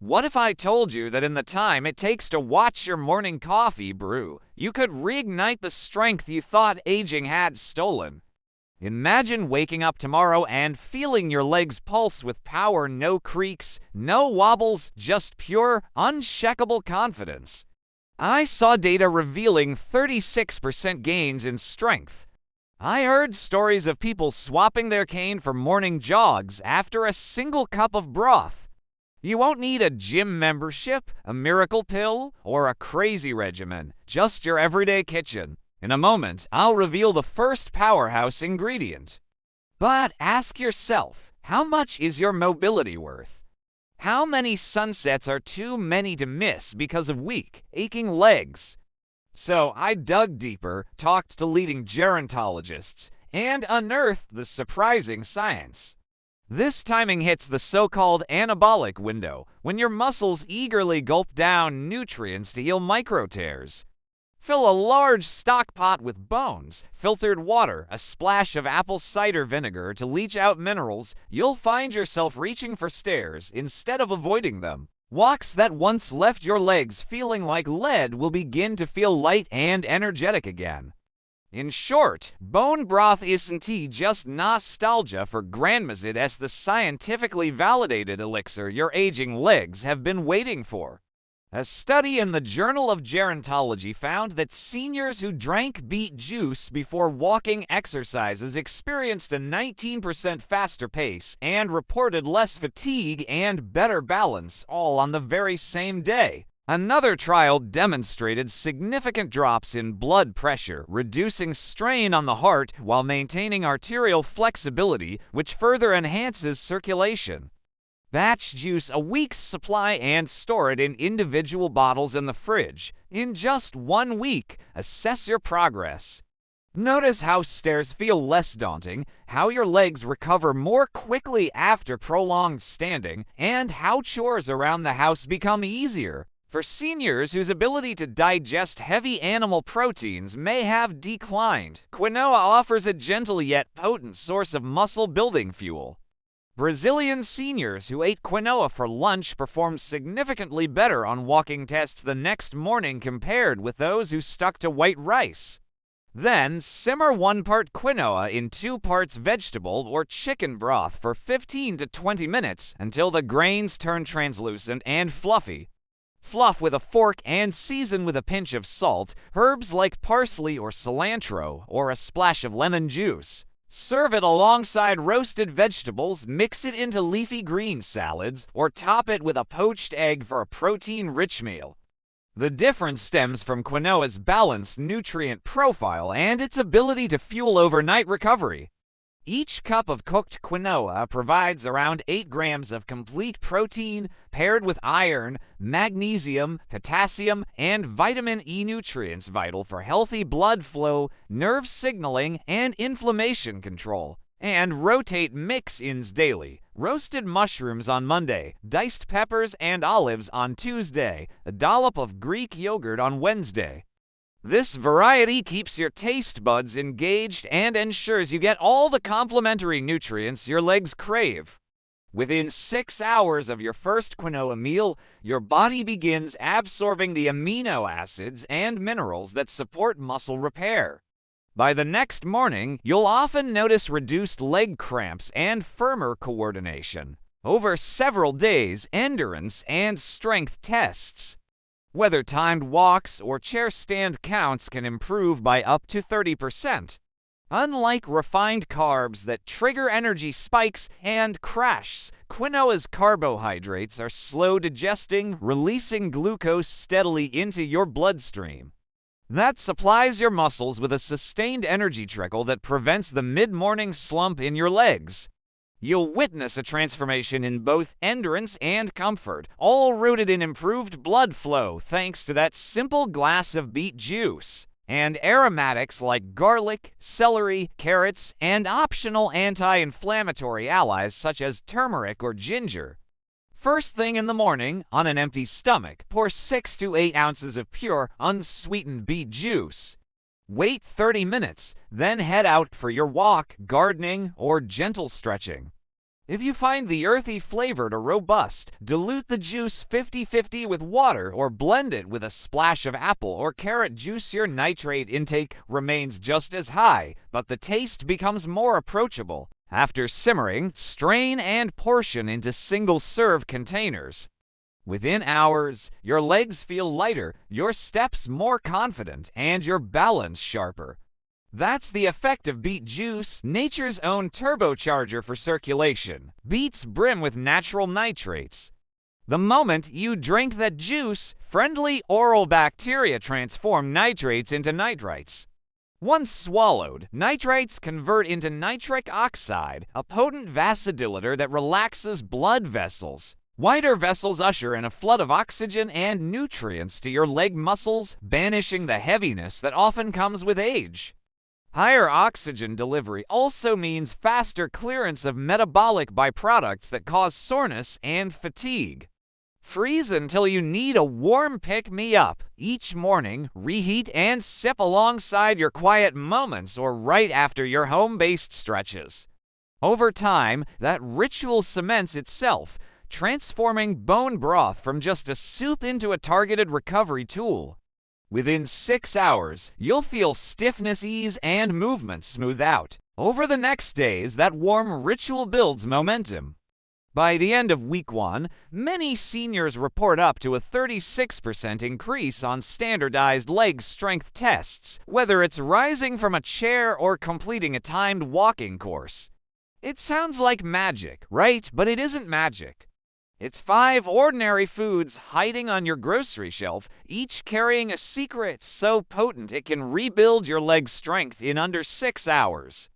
What if I told you that in the time it takes to watch your morning coffee brew, you could reignite the strength you thought aging had stolen? Imagine waking up tomorrow and feeling your legs pulse with power, no creaks, no wobbles, just pure, unshakable confidence. I saw data revealing 36% gains in strength. I heard stories of people swapping their cane for morning jogs after a single cup of broth. You won't need a gym membership, a miracle pill, or a crazy regimen, just your everyday kitchen. In a moment, I'll reveal the first powerhouse ingredient. But ask yourself, how much is your mobility worth? How many sunsets are too many to miss because of weak, aching legs? So I dug deeper, talked to leading gerontologists, and unearthed the surprising science. This timing hits the so-called anabolic window, when your muscles eagerly gulp down nutrients to heal micro tears. Fill a large stock pot with bones, filtered water, a splash of apple cider vinegar to leach out minerals. You'll find yourself reaching for stairs instead of avoiding them. Walks that once left your legs feeling like lead will begin to feel light and energetic again. In short, bone broth isn't just nostalgia for grandmas, it's the scientifically validated elixir your aging legs have been waiting for. A study in the Journal of Gerontology found that seniors who drank beet juice before walking exercises experienced a 19% faster pace and reported less fatigue and better balance, all on the very same day. Another trial demonstrated significant drops in blood pressure, reducing strain on the heart while maintaining arterial flexibility, which further enhances circulation. Batch juice a week's supply and store it in individual bottles in the fridge. In just 1 week, assess your progress. Notice how stairs feel less daunting, how your legs recover more quickly after prolonged standing, and how chores around the house become easier. For seniors whose ability to digest heavy animal proteins may have declined, quinoa offers a gentle yet potent source of muscle-building fuel. Brazilian seniors who ate quinoa for lunch performed significantly better on walking tests the next morning compared with those who stuck to white rice. Then, simmer 1 part quinoa in 2 parts vegetable or chicken broth for 15 to 20 minutes until the grains turn translucent and fluffy. Fluff with a fork and season with a pinch of salt, herbs like parsley or cilantro, or a splash of lemon juice. Serve it alongside roasted vegetables, mix it into leafy green salads, or top it with a poached egg for a protein-rich meal. The difference stems from quinoa's balanced nutrient profile and its ability to fuel overnight recovery. Each cup of cooked quinoa provides around 8 grams of complete protein paired with iron, magnesium, potassium, and vitamin E, nutrients vital for healthy blood flow, nerve signaling, and inflammation control. And rotate mix-ins daily. Roasted mushrooms on Monday, diced peppers and olives on Tuesday, a dollop of Greek yogurt on Wednesday. This variety keeps your taste buds engaged and ensures you get all the complementary nutrients your legs crave. Within 6 hours of your first quinoa meal, your body begins absorbing the amino acids and minerals that support muscle repair. By the next morning, you'll often notice reduced leg cramps and firmer coordination. Over several days, endurance and strength tests, whether timed walks or chair stand counts, can improve by up to 30%. Unlike refined carbs that trigger energy spikes and crash, quinoa's carbohydrates are slow digesting, releasing glucose steadily into your bloodstream. That supplies your muscles with a sustained energy trickle that prevents the mid-morning slump in your legs. You'll witness a transformation in both endurance and comfort, all rooted in improved blood flow thanks to that simple glass of beet juice. And aromatics like garlic, celery, carrots, and optional anti-inflammatory allies such as turmeric or ginger. First thing in the morning, on an empty stomach, pour 6 to 8 ounces of pure, unsweetened beet juice. Wait 30 minutes, then head out for your walk, gardening, or gentle stretching. If you find the earthy flavor too robust, dilute the juice 50-50 with water or blend it with a splash of apple or carrot juice. Your nitrate intake remains just as high, but the taste becomes more approachable. After simmering, strain and portion into single-serve containers. Within hours, your legs feel lighter, your steps more confident, and your balance sharper. That's the effect of beet juice, nature's own turbocharger for circulation. Beets brim with natural nitrates. The moment you drink that juice, friendly oral bacteria transform nitrates into nitrites. Once swallowed, nitrites convert into nitric oxide, a potent vasodilator that relaxes blood vessels. Wider vessels usher in a flood of oxygen and nutrients to your leg muscles, banishing the heaviness that often comes with age. Higher oxygen delivery also means faster clearance of metabolic byproducts that cause soreness and fatigue. Freeze until you need a warm pick-me-up. Each morning, reheat and sip alongside your quiet moments or right after your home-based stretches. Over time, that ritual cements itself, transforming bone broth from just a soup into a targeted recovery tool. Within 6 hours, you'll feel stiffness ease and movement smooth out. Over the next days, that warm ritual builds momentum. By the end of week 1, many seniors report up to a 36% increase on standardized leg strength tests, whether it's rising from a chair or completing a timed walking course. It sounds like magic, right? But it isn't magic. It's 5 ordinary foods hiding on your grocery shelf, each carrying a secret so potent it can rebuild your leg strength in under 6 hours.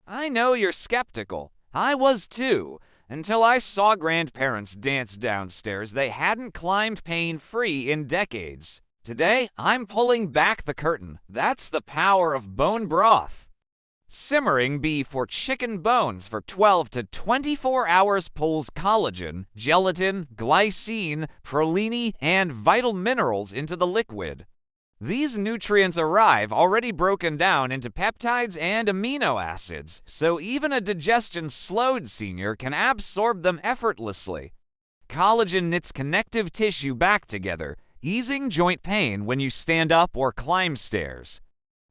I know you're skeptical. I was too, until I saw grandparents dance downstairs they hadn't climbed pain-free in decades. Today, I'm pulling back the curtain. That's the power of bone broth. Simmering beef or chicken bones for 12 to 24 hours pulls collagen, gelatin, glycine, proline, and vital minerals into the liquid. These nutrients arrive already broken down into peptides and amino acids, so even a digestion-slowed senior can absorb them effortlessly. Collagen knits connective tissue back together, easing joint pain when you stand up or climb stairs.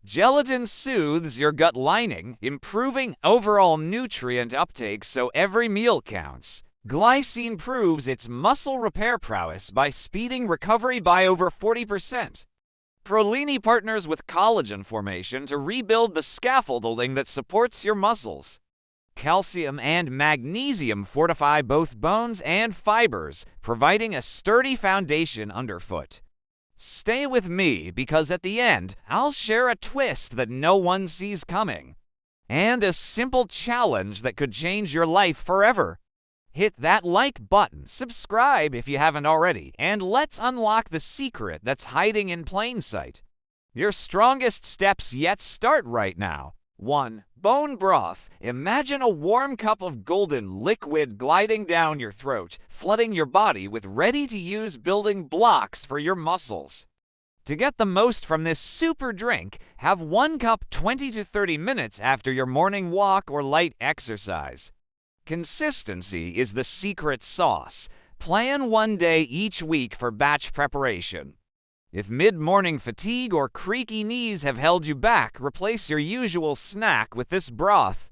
Gelatin soothes your gut lining, improving overall nutrient uptake so every meal counts. Glycine proves its muscle repair prowess by speeding recovery by over 40%. Proline partners with collagen formation to rebuild the scaffolding that supports your muscles. Calcium and magnesium fortify both bones and fibers, providing a sturdy foundation underfoot. Stay with me because at the end, I'll share a twist that no one sees coming. And a simple challenge that could change your life forever. Hit that like button, subscribe if you haven't already, and let's unlock the secret that's hiding in plain sight. Your strongest steps yet start right now. 1. Bone broth. Imagine a warm cup of golden liquid gliding down your throat, flooding your body with ready-to-use building blocks for your muscles. To get the most from this super drink, have 1 cup 20 to 30 minutes after your morning walk or light exercise. Consistency is the secret sauce. Plan 1 day each week for batch preparation. If mid-morning fatigue or creaky knees have held you back, replace your usual snack with this broth.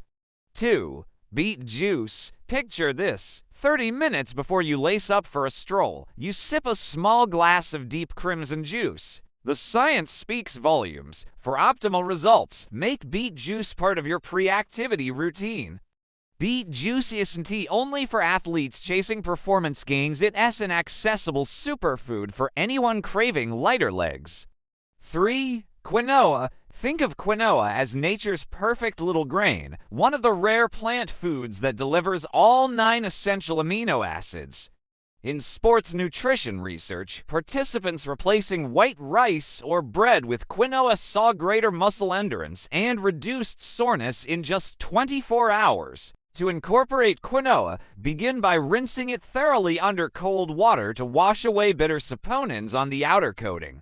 2. Beet juice. Picture this. 30 minutes before you lace up for a stroll, you sip a small glass of deep crimson juice. The science speaks volumes. For optimal results, make beet juice part of your pre-activity routine. Beet juice isn't only for athletes chasing performance gains, it's an accessible superfood for anyone craving lighter legs. 3. Quinoa. Think of quinoa as nature's perfect little grain, one of the rare plant foods that delivers all 9 essential amino acids. In sports nutrition research, participants replacing white rice or bread with quinoa saw greater muscle endurance and reduced soreness in just 24 hours. To incorporate quinoa, begin by rinsing it thoroughly under cold water to wash away bitter saponins on the outer coating.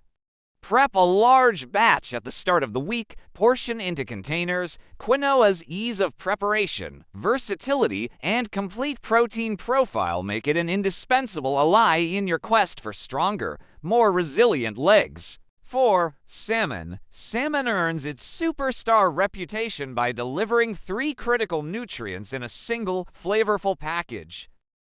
Prep a large batch at the start of the week, portion into containers. Quinoa's ease of preparation, versatility, and complete protein profile make it an indispensable ally in your quest for stronger, more resilient legs. 4. Salmon. Salmon earns its superstar reputation by delivering 3 critical nutrients in a single, flavorful package.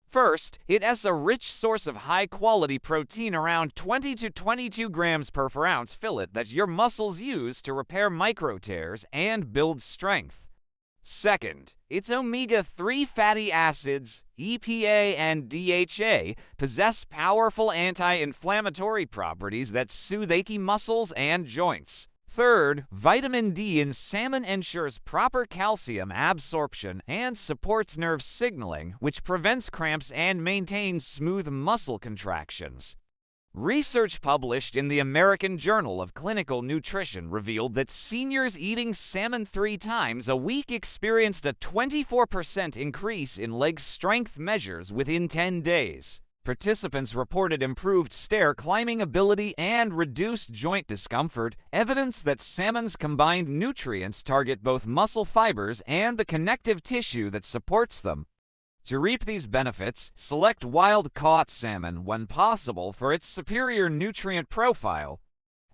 First, it has a rich source of high-quality protein, around 20 to 22 grams per ounce fillet that your muscles use to repair micro tears and build strength. Second, its omega-3 fatty acids, EPA and DHA, possess powerful anti-inflammatory properties that soothe achy muscles and joints. Third, vitamin D in salmon ensures proper calcium absorption and supports nerve signaling, which prevents cramps and maintains smooth muscle contractions. Research published in the American Journal of Clinical Nutrition revealed that seniors eating salmon 3 times a week experienced a 24% increase in leg strength measures within 10 days. Participants reported improved stair climbing ability and reduced joint discomfort, evidence that salmon's combined nutrients target both muscle fibers and the connective tissue that supports them. To reap these benefits, select wild-caught salmon when possible for its superior nutrient profile.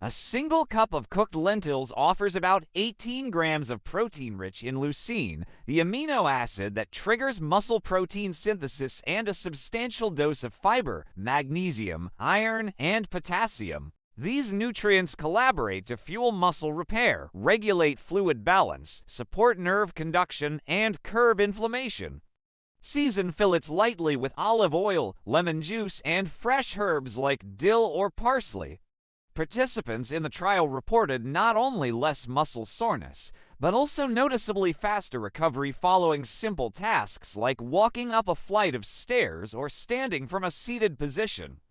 A single cup of cooked lentils offers about 18 grams of protein rich in leucine, the amino acid that triggers muscle protein synthesis, and a substantial dose of fiber, magnesium, iron, and potassium. These nutrients collaborate to fuel muscle repair, regulate fluid balance, support nerve conduction, and curb inflammation. Season fillets lightly with olive oil, lemon juice, and fresh herbs like dill or parsley. Participants in the trial reported not only less muscle soreness, but also noticeably faster recovery following simple tasks like walking up a flight of stairs or standing from a seated position.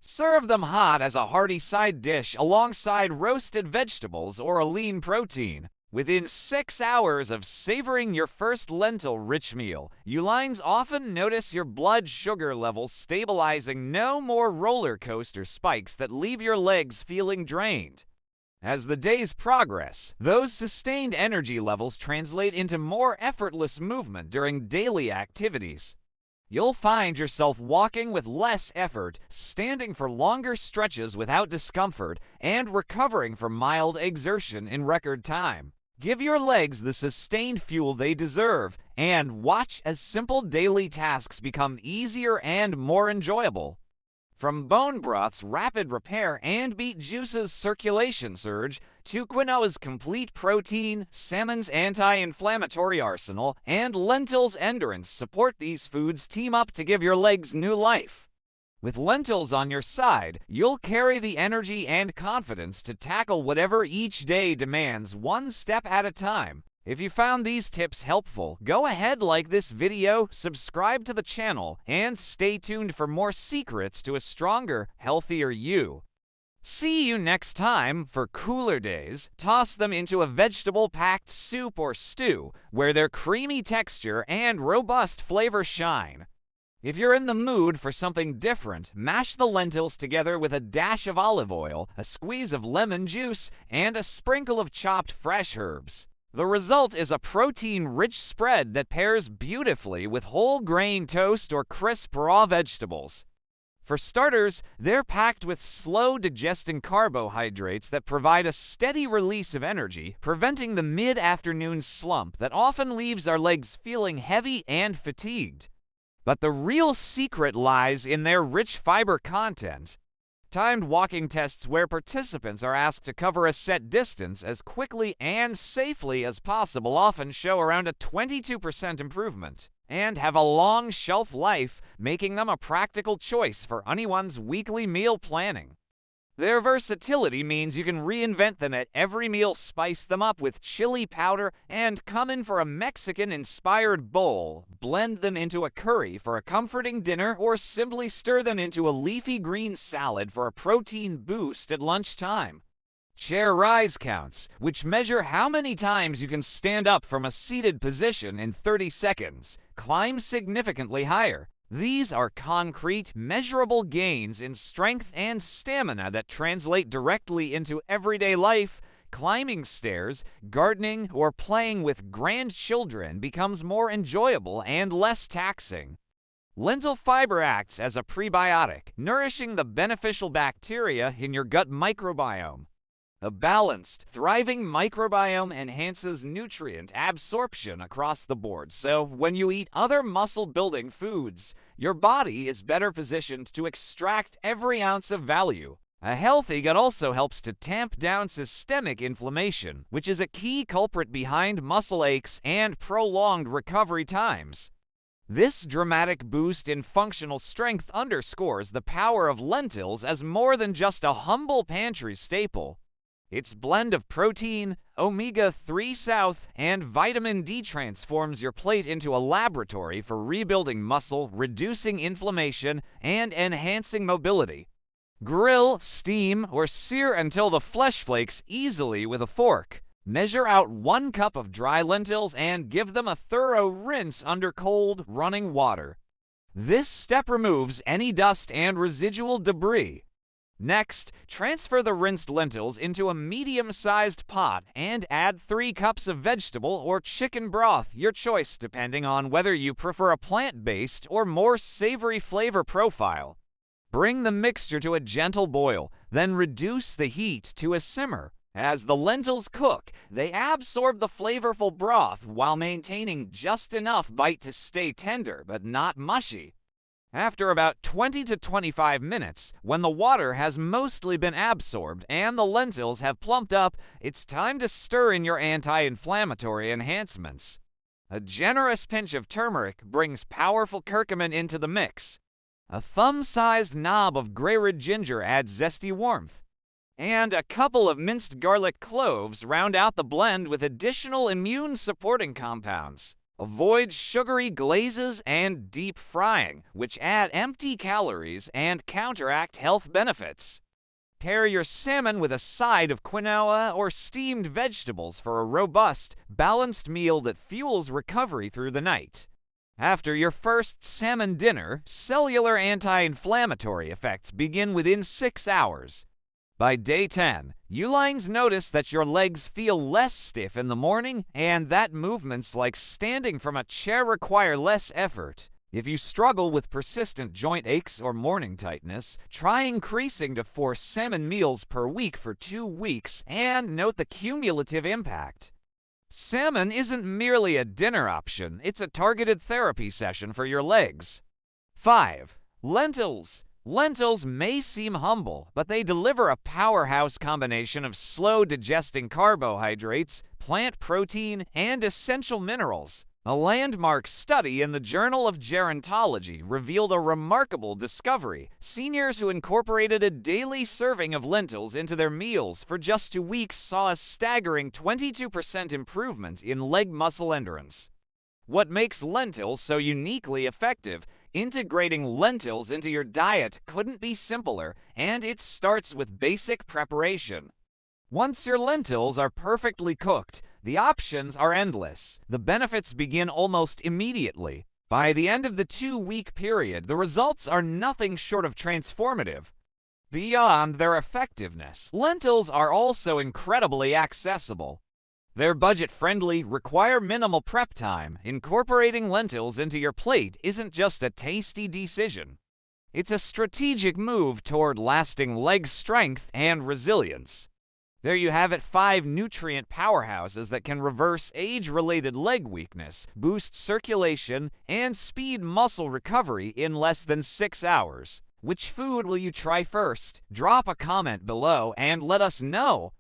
Serve them hot as a hearty side dish alongside roasted vegetables or a lean protein. Within 6 hours of savoring your first lentil-rich meal, you lines often notice your blood sugar levels stabilizing. No more roller coaster spikes that leave your legs feeling drained. As the days progress, those sustained energy levels translate into more effortless movement during daily activities. You'll find yourself walking with less effort, standing for longer stretches without discomfort, and recovering from mild exertion in record time. Give your legs the sustained fuel they deserve, and watch as simple daily tasks become easier and more enjoyable. From bone broth's rapid repair and beet juice's circulation surge, to quinoa's complete protein, salmon's anti-inflammatory arsenal, and lentils' endurance support, these foods team up to give your legs new life. With lentils on your side, you'll carry the energy and confidence to tackle whatever each day demands, one step at a time. If you found these tips helpful, go ahead, like this video, subscribe to the channel, and stay tuned for more secrets to a stronger, healthier you. See you next time. For cooler days, toss them into a vegetable-packed soup or stew, where their creamy texture and robust flavor shine. If you're in the mood for something different, mash the lentils together with a dash of olive oil, a squeeze of lemon juice, and a sprinkle of chopped fresh herbs. The result is a protein-rich spread that pairs beautifully with whole grain toast or crisp raw vegetables. For starters, they're packed with slow-digesting carbohydrates that provide a steady release of energy, preventing the mid-afternoon slump that often leaves our legs feeling heavy and fatigued. But the real secret lies in their rich fiber content. Timed walking tests where participants are asked to cover a set distance as quickly and safely as possible often show around a 22% improvement, and have a long shelf life, making them a practical choice for anyone's weekly meal planning. Their versatility means you can reinvent them at every meal, spice them up with chili powder, and come in for a Mexican-inspired bowl, blend them into a curry for a comforting dinner, or simply stir them into a leafy green salad for a protein boost at lunchtime. Chair rise counts, which measure how many times you can stand up from a seated position in 30 seconds, climb significantly higher. These are concrete, measurable gains in strength and stamina that translate directly into everyday life. Climbing stairs, gardening, or playing with grandchildren becomes more enjoyable and less taxing. Lentil fiber acts as a prebiotic, nourishing the beneficial bacteria in your gut microbiome. A balanced, thriving microbiome enhances nutrient absorption across the board, so when you eat other muscle-building foods, your body is better positioned to extract every ounce of value. A healthy gut also helps to tamp down systemic inflammation, which is a key culprit behind muscle aches and prolonged recovery times. This dramatic boost in functional strength underscores the power of lentils as more than just a humble pantry staple. Its blend of protein, omega-3 South, and vitamin D transforms your plate into a laboratory for rebuilding muscle, reducing inflammation, and enhancing mobility. Grill, steam, or sear until the flesh flakes easily with a fork. Measure out 1 cup of dry lentils and give them a thorough rinse under cold, running water. This step removes any dust and residual debris. Next, transfer the rinsed lentils into a medium-sized pot and add 3 cups of vegetable or chicken broth, your choice depending on whether you prefer a plant-based or more savory flavor profile. Bring the mixture to a gentle boil, then reduce the heat to a simmer. As the lentils cook, they absorb the flavorful broth while maintaining just enough bite to stay tender but not mushy. After about 20 to 25 minutes, when the water has mostly been absorbed and the lentils have plumped up, it's time to stir in your anti-inflammatory enhancements. A generous pinch of turmeric brings powerful curcumin into the mix. A thumb-sized knob of grey red ginger adds zesty warmth. And a couple of minced garlic cloves round out the blend with additional immune-supporting compounds. Avoid sugary glazes and deep frying, which add empty calories and counteract health benefits. Pair your salmon with a side of quinoa or steamed vegetables for a robust, balanced meal that fuels recovery through the night. After your first salmon dinner, cellular anti-inflammatory effects begin within 6 hours. By day 10, Ulines notice that your legs feel less stiff in the morning and that movements like standing from a chair require less effort. If you struggle with persistent joint aches or morning tightness, try increasing to 4 salmon meals per week for 2 weeks and note the cumulative impact. Salmon isn't merely a dinner option, it's a targeted therapy session for your legs. 5. Lentils. Lentils may seem humble, but they deliver a powerhouse combination of slow-digesting carbohydrates, plant protein, and essential minerals. A landmark study in the Journal of Gerontology revealed a remarkable discovery. Seniors who incorporated a daily serving of lentils into their meals for just 2 weeks saw a staggering 22% improvement in leg muscle endurance. What makes lentils so uniquely effective? Integrating lentils into your diet couldn't be simpler, and it starts with basic preparation. Once your lentils are perfectly cooked, the options are endless. The benefits begin almost immediately. By the end of the 2-week period, the results are nothing short of transformative. Beyond their effectiveness, lentils are also incredibly accessible. They're budget-friendly, require minimal prep time. Incorporating lentils into your plate isn't just a tasty decision. It's a strategic move toward lasting leg strength and resilience. There you have it, 5 nutrient powerhouses that can reverse age-related leg weakness, boost circulation, and speed muscle recovery in less than 6 hours. Which food will you try first? Drop a comment below and let us know.